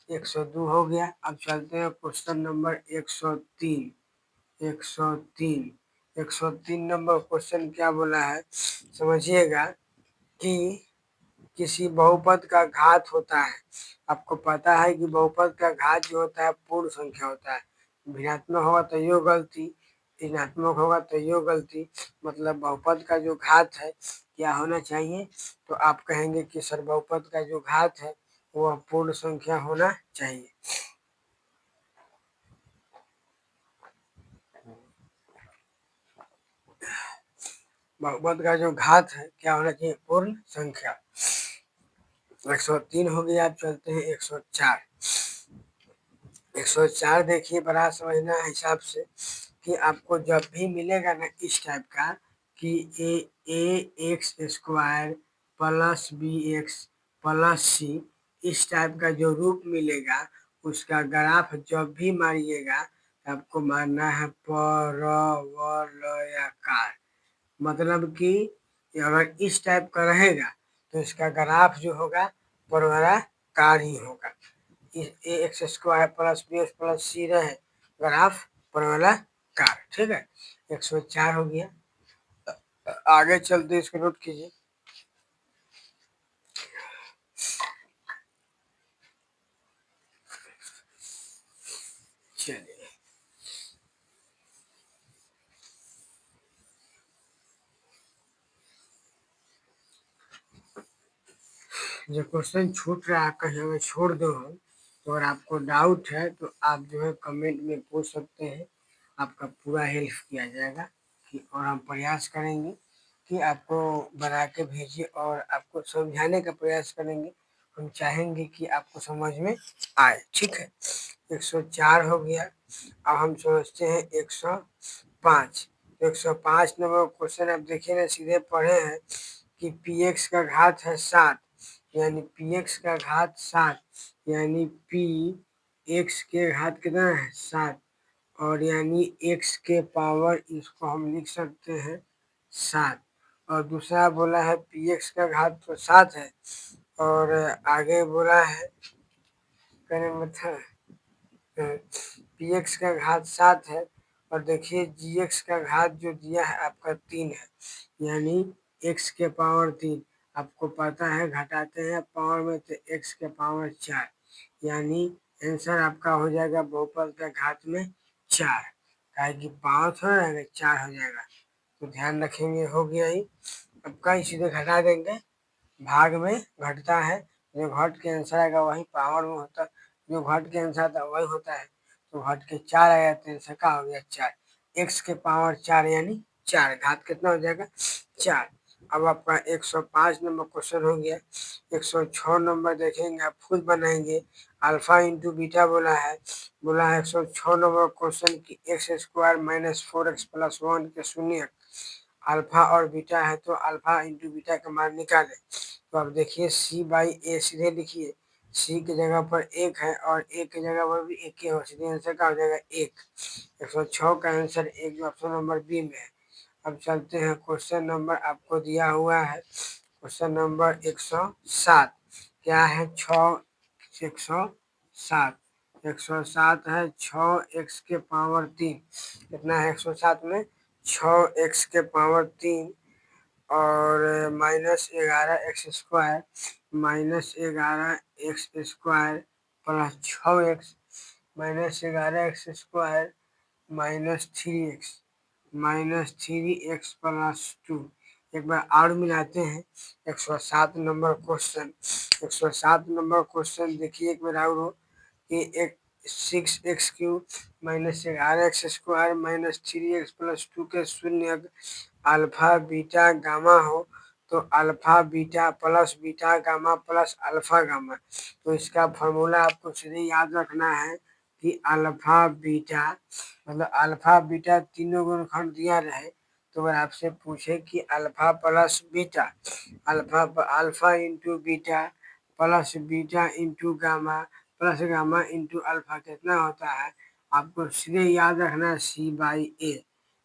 102 हो गया। अब चलते हैं क्वेश्चन नंबर 103। 103 नंबर क्वेश्चन क्या बोला है, समझिएगा कि किसी बहुपद का घात होता है। आपको पता है कि बहुपद का घात जो होता है पूर्ण संख्या होता है। ऋणात्मक होगा तो यो गलती, ऋणात्मक होगा तो यो गलती। मतलब बहुपद का जो घात है क्या होना चाहिए, तो आप कहेंगे कि सर बहुपद का जो घात है वह पूर्ण संख्या होना चाहिए। बहुपद का जो घात है क्या होना चाहिए, पूर्ण संख्या। 103 हो गया। अब चलते हैं 104। 104 देखिए, बड़ा समझना है हिसाब से कि आपको जब भी मिलेगा ना इस टाइप का कि A X square plus B x plus C, इस टाइप का जो रूप मिलेगा उसका ग्राफ जब भी मारिएगा आपको मारना है परवलयाकार। मतलब कि अगर इस टाइप का रहेगा तो इसका ग्राफ जो होगा परवलयाकार ही होगा। A X square plus B x plus C रहे, ग्राफ परवलयाकार। ठीक है, 104 हो गया। आगे चलते इसको नोट कीजिए। चलिए, जो क्वेश्चन छूट रहा है कहीं अगर छोड़ दो हम, तो अगर आपको डाउट है तो आप जो है कमेंट में पूछ सकते हैं, आपका पूरा हेल्प किया जाएगा। कि और हम प्रयास करेंगे कि आपको बना के भेजिए और आपको समझाने का प्रयास करेंगे। हम चाहेंगे कि आपको समझ में आए। ठीक है, 104 हो गया। अब हम समझते हैं 105। 105 नंबर क्वेश्चन आप देखिए ना, सीधे पढ़े हैं कि पी एक्स का घात है 7, यानी पी एक्स का घात 7, यानी पी एक्स के घात कितना है 7, और यानी एक्स के पावर इसको हम लिख सकते हैं 7। और दूसरा बोला है पी एक्स का घात तो 7 है, और आगे बोला है कहने मतलब पी एक्स का घात 7 है, और देखिए जी एक्स का घात जो दिया है आपका 3 है, यानी एक्स के पावर 3। आपको पता है घटाते हैं पावर में तो एक्स के पावर 4, यानी आंसर आपका हो जाएगा बहुपद का घात में 4। काहे कि पावर थोड़ा रहेगा, 4 हो जाएगा। तो ध्यान रखेंगे, हो गया ही। अब कहीं सीधे घटा देंगे, भाग में घटता है, जो घट के आंसर आएगा वही पावर में होता है, जो घट के आंसर आता वही होता है। तो घट के 4 आया तो आंसर का हो गया 4, एक्स के पावर 4 यानी 4, घात कितना हो जाएगा 4। अब आपका 105 नंबर क्वेश्चन हो गया। 106 नंबर देखेंगे, आप खुद बनाएंगे। अल्फा इंटू बीटा बोला है 106 नंबर क्वेश्चन की x square minus 4x plus 1 के शून्य अल्फा और बीटा है, तो अल्फा इंटू बीटा का मान निकालें। तो अब देखिए सी बाई ए सीधे लिखिए, सी की जगह पर 1 है और ए की जगह पर भी 1 ही है, सीधे आंसर का हो जाएगा 1। 106 का आंसर 1 जो ऑप्शन नंबर बी में है। अब चलते हैं क्वेश्चन नंबर आपको दिया हुआ है, क्वेश्चन नंबर 107। क्या है 107, 107 है 6x के पावर 3। कितना है 107 में 6x के पावर 3, और minus 11x² -11x² plus 6x minus 11x² -3x plus 2। एक बार और मिलाते हैं 107 नंबर क्वेश्चन। 107 नंबर क्वेश्चन देखिए एक बार और हो कि एक 6x³ -11x² -3x प्लस 2 के शून्य अल्फा बीटा गामा हो, तो alpha beta plus beta gamma plus alpha gamma. तो इसका फॉर्मूला आपको सीधे याद रखना है कि अल्फा बीटा मतलब अल्फा बीटा तीनों गुणनखंड दिया रहे, तो अगर आपसे पूछे कि alpha plus beta, alpha into beta plus beta into gamma plus gamma into alpha कितना होता है, आपको सीधे याद रखना है सी बाई ए।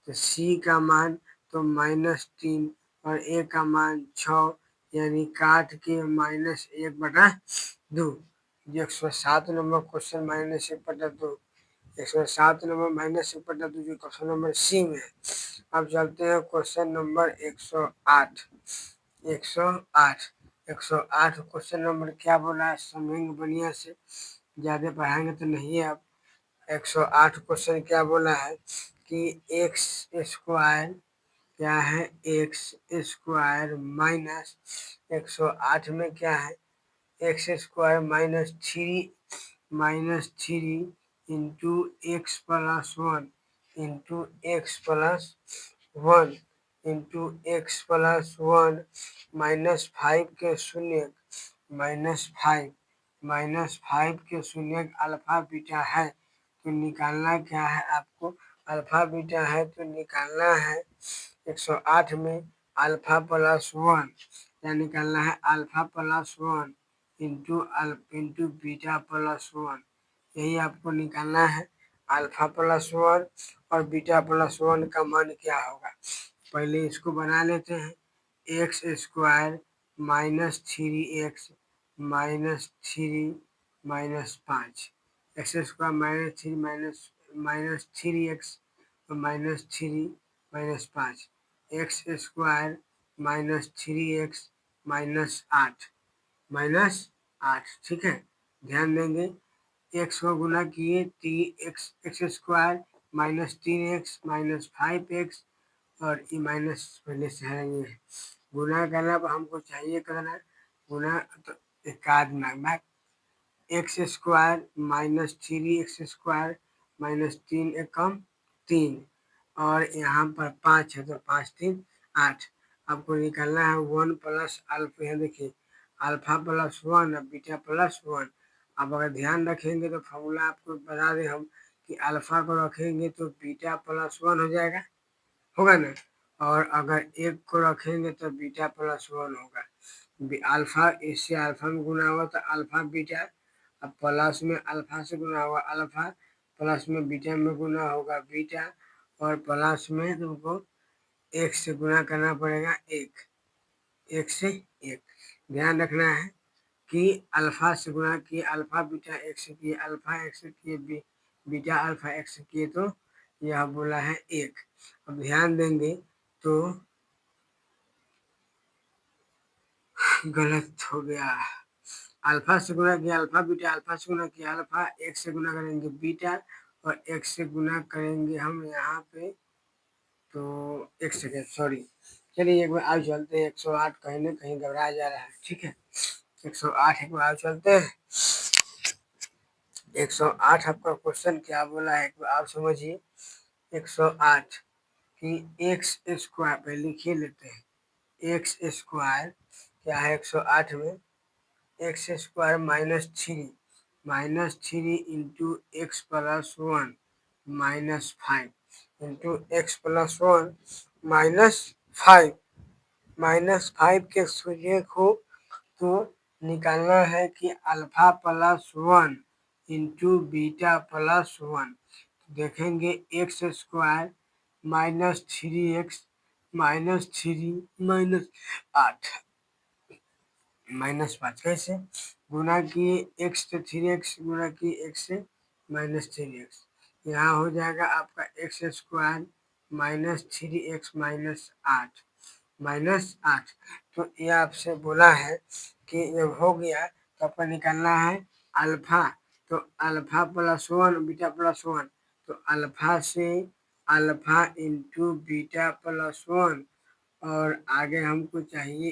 तो सी का मान तो -3 और ए का मान 6, यानी काट के -1/2। 107 नंबर क्वेश्चन -1/2, 107 नंबर -1/2 जो क्वेश्चन नंबर सी में है। अब चलते हैं क्वेश्चन नंबर 108। 108 108 क्वेश्चन नंबर क्या बोला है, समझेंगे बढ़िया से, ज़्यादा पढ़ाएंगे तो नहीं है। अब 108 क्वेश्चन क्या बोला है कि एक्स स्क्वायर क्या है, एक्स स्क्वायर माइनस 108 में क्या है x² -3 into x plus 1 into x plus 1 into x plus 1 -5 के शून्य -5 के शून्य अल्फा बीटा है। तो निकालना क्या है आपको, अल्फा बीटा है तो निकालना है 108 में अल्फा प्लस 1 क्या निकालना है, alpha plus 1 into beta plus 1, यही आपको निकालना है। अल्फा प्लस 1 और बीटा प्लस 1 का मान क्या होगा, पहले इसको बना लेते हैं। X square minus 3x minus 3 minus 5, x square minus 3x minus 3 minus 5, x square minus 3x minus 8, ठीक है। ध्यान देंगे, एक्स को गुना किए x square minus 3x minus 5x और ये माइनस पहले से है, ये गुना करना हमको चाहिए करना, गुना तो एकाध में x square minus 3x square minus 3 एकम 3 और यहाँ पर 5 है तो 5 3 8। आपको निकालना है 1 प्लस अल्फा, यहाँ देखिए अल्फा प्लस 1 और बीटा प्लस 1। आप अगर ध्यान रखेंगे तो फॉर्मूला आपको बता दें हम कि अल्फा को रखेंगे तो बीटा प्लस 1 हो जाएगा, होगा ना, और अगर एक को रखेंगे तो बीटा प्लस 1 होगा। अल्फा इससे अल्फा में गुना हुआ तो अल्फा बीटा, अब प्लस में अल्फा से गुना होगा अल्फा, प्लस में बीटा में गुना होगा बीटा, और प्लस में तुमको एक से गुना करना पड़ेगा एक से एक। ध्यान रखना है कि अल्फा से गुना किए अल्फा बीटा एक से किए अल्फा एक से किए बीटा अल्फा एक से किए तो यह बोला है एक। अब ध्यान देंगे तो गलत हो गया, अल्फा से गुना किया अल्फा बीटा, अल्फा से गुना किया अल्फा, एक से गुना करेंगे बीटा और एक से गुना करेंगे हम यहाँ पे तो एक सेकेंड सॉरी, चलिए एक बार आज चलते हैं 108, कहीं ना कहीं घबराया जा रहा है, ठीक है। 108 एक बार आज चलते हैं। 108 आपका क्वेश्चन क्या बोला है एक बार आप समझिए। 108 कि एक्स स्क्वायर पहले लिखिए लेते हैं, एक्स स्क्वायर क्या है 108 में, x square minus three into x plus 1 minus 5 into x plus 1 minus 5, -5 के सूर्य को तो निकालना है कि alpha plus 1 into beta plus 1, देखेंगे एक्स स्क्वायर -3x -3 -8 -5 कैसे गुना किए एक्स से 3x गुना किए एक्स से -3x, यहाँ हो जाएगा आपका एक्स स्क्वायर -3x -8 तो ये आपसे बोला है कि जब हो गया तो आपका निकालना है अल्फा, तो अल्फा प्लस 1 बीटा प्लस 1, तो अल्फा से अल्फा इंटू बीटा प्लस 1 और आगे हमको चाहिए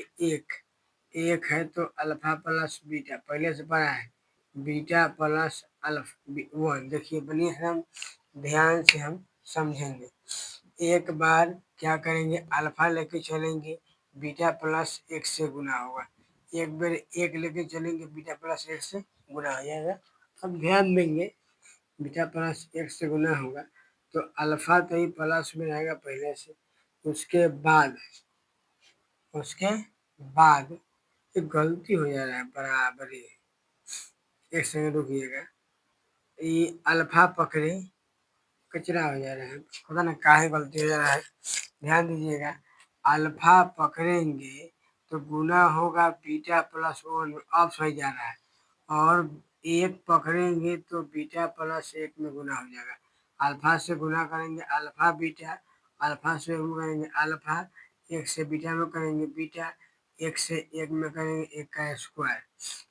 एक है तो अल्फा प्लस बीटा पहले से पढ़ा है, बीटा प्लस अल्फा 1, देखिए बनिए हम ध्यान से हम समझेंगे। एक बार क्या करेंगे अल्फा लेके चलेंगे बीटा प्लस एक से गुना होगा, एक बार एक लेके चलेंगे बीटा प्लस एक से गुना हो जाएगा। अब ध्यान देंगे बीटा प्लस एक से गुना होगा तो अल्फा तो ही प्लस में रहेगा पहले से, उसके बाद एक गलती हो जा रहा है बराबरी, एक सेकंड रुकिएगा, ये अल्फा पकड़े कचरा हो जा रहा है, पता ना काहे गलती हो जा रहा है, ध्यान दीजिएगा। अल्फा पकड़ेंगे तो गुना होगा बीटा प्लस 1, अब सही जा रहा है, और एक पकड़ेंगे तो बीटा प्लस 1 में गुना हो जाएगा। अल्फा से गुना करेंगे अल्फा बीटा, अल्फा से करेंगे अल्फा, एक से बीटा में करेंगे बीटा, एक से एक में करेंगे एक का स्क्वायर,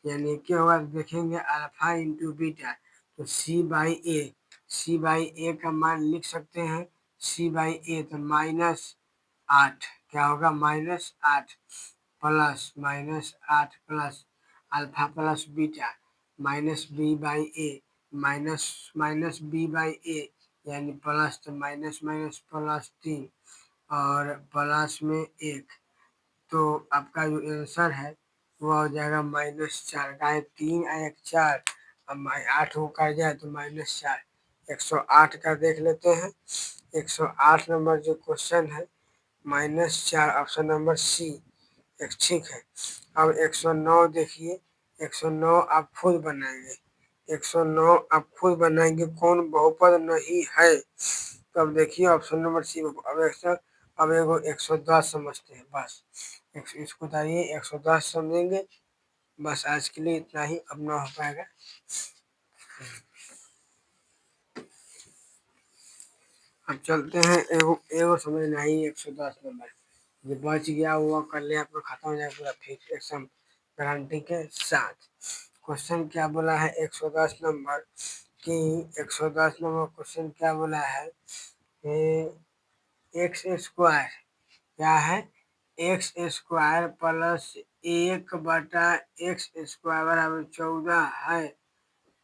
यानी क्या होगा देखेंगे अल्फा इंटू बीटा तो सी बाई ए का मान लिख सकते हैं, सी/ए तो -8 क्या होगा -8 plus alpha plus beta -b/a -b/a यानी प्लस तो माइनस माइनस प्लस 3 और प्लस में 1, तो आपका जो आंसर है वो हो जाएगा -4, गाय 3 1 4, अब 8 को कर जाए तो -4, 108 का देख लेते हैं। 108 नंबर जो क्वेश्चन है -4 ऑप्शन नंबर सी एक ठीक है। अब 109 देखिए, 109 आप खुद बनाएंगे, 109 आप खुद बनाएंगे, कौन बहुपद नहीं है। तो अब देखिए ऑप्शन नंबर सी। अब एगो 110 समझते हैं बस। इसको बताइए 110 समझेंगे बस। आज के लिए इतना ही, अब ना हो पाएगा। अब चलते हैं एगो एगो समझना ही 110 नंबर जो बच गया वो कर ले, आपको खत्म हो जाएगा पूरा फिक्स एकदम गारंटी के साथ। क्वेश्चन क्या बोला है 110 नंबर कि 110 नंबर क्वेश्चन क्या बोला है, एक्स स्क्वायर क्या है, एक्स स्क्वायर प्लस 1/x² बराबर 14 है।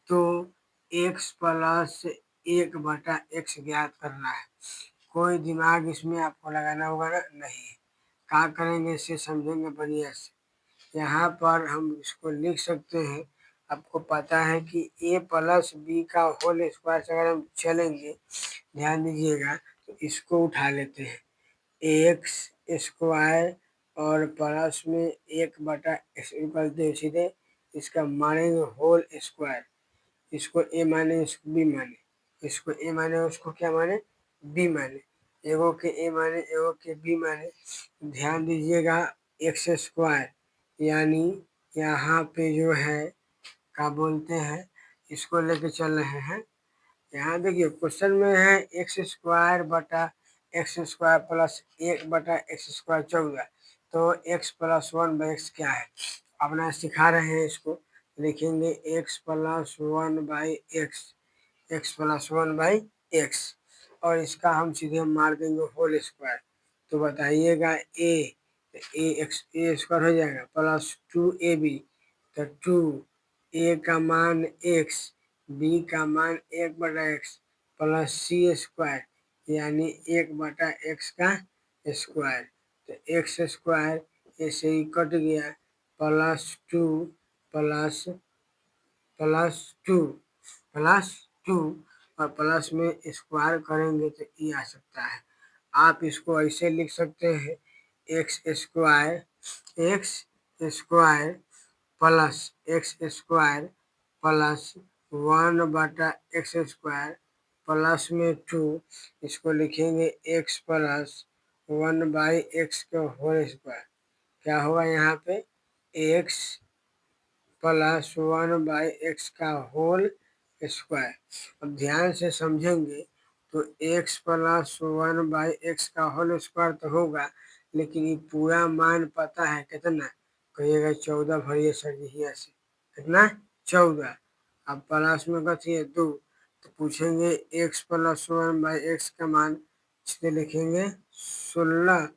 तो x प्लस 1/x ज्ञात करना है। कोई दिमाग इसमें आपको लगाना होगा ना, नहीं। क्या करेंगे इसे समझेंगे बढ़िया से। यहाँ पर हम इसको लिख सकते हैं। आपको पता है कि a प्लस बी का होल स्क्वायर से अगर हम चलेंगे, ध्यान दीजिएगा, तो इसको उठा लेते हैं एक्स स्क्वायर और प्लस में 1/x सीधे इसका मानेंगे होल स्क्वायर। इसको ए माने, इसको बी माने, इसको ए माने, उसको क्या माने, बी माने। एगो के ए माने, एगो के बी माने। ध्यान दीजिएगा एक्स स्क्वायर यानी यहाँ पे जो है क्या बोलते हैं, इसको लेके चल रहे हैं। यहाँ देखिए क्वेश्चन में है x² प्लस 1/x² 14। तो x प्लस 1/x क्या है, अपना सिखा रहे हैं इसको। लिखेंगे x plus 1/x, x plus 1/x, और इसका हम सीधे मार देंगे होल स्क्वायर। तो बताइएगा ए स्क्वायर हो जाएगा प्लस 2ab, तो 2 ए का मान x, बी का मान 1/x प्लस सी स्क्वायर यानी 1/x का स्क्वायर। तो एक्स स्क्वायर ऐसे ही कट गया, प्लस 2 प्लस प्लस 2 प्लस 2 और प्लस में स्क्वायर करेंगे तो ये आ सकता है। आप इसको ऐसे लिख सकते हैं x square plus 1/x² plus में 2, इसको लिखेंगे x प्लस 1/x का होल स्क्वायर। क्या होगा यहाँ पे x प्लस 1/x का होल स्क्वायर। अब ध्यान से समझेंगे तो x प्लस 1/x का होल स्क्वायर तो होगा, लेकिन ये पूरा मान पता है कितना, कहिएगा 14 भरिए सर जी यहाँ से, कितना 14। अब प्लस में कथी है 2, तो पूछेंगे x प्लस 1/x का मान, इसलिए लिखेंगे 16,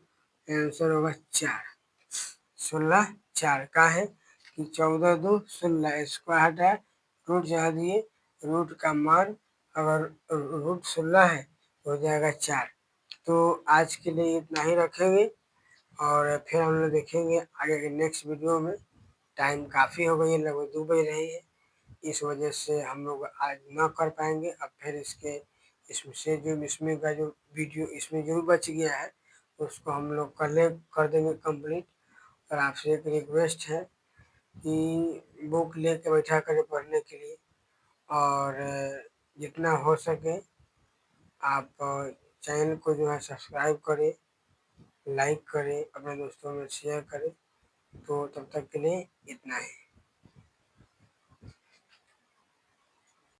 आंसर होगा 4। 16 4 का है कि 14 2 16, स्क्वायर हटा रूट जहाँ दिए, रूट का मान अगर रूट 16 है हो जाएगा 4। तो आज के लिए इतना ही रखेंगे और फिर हम लोग देखेंगे आगे के नेक्स्ट वीडियो में। टाइम काफ़ी हो गई है, लगभग 2 बज रही है, इस वजह से हम लोग आज ना कर पाएंगे। अब फिर इसमें से जो इसमें का जो वीडियो इसमें जो बच गया है उसको हम लोग कर देंगे कंप्लीट। और आपसे एक रिक्वेस्ट है कि बुक लेके बैठा करें पढ़ने के लिए, और जितना हो सके आप चैनल को जो है सब्सक्राइब करें, लाइक करें, अपने दोस्तों में शेयर करें। तो तब तक के लिए इतना ही।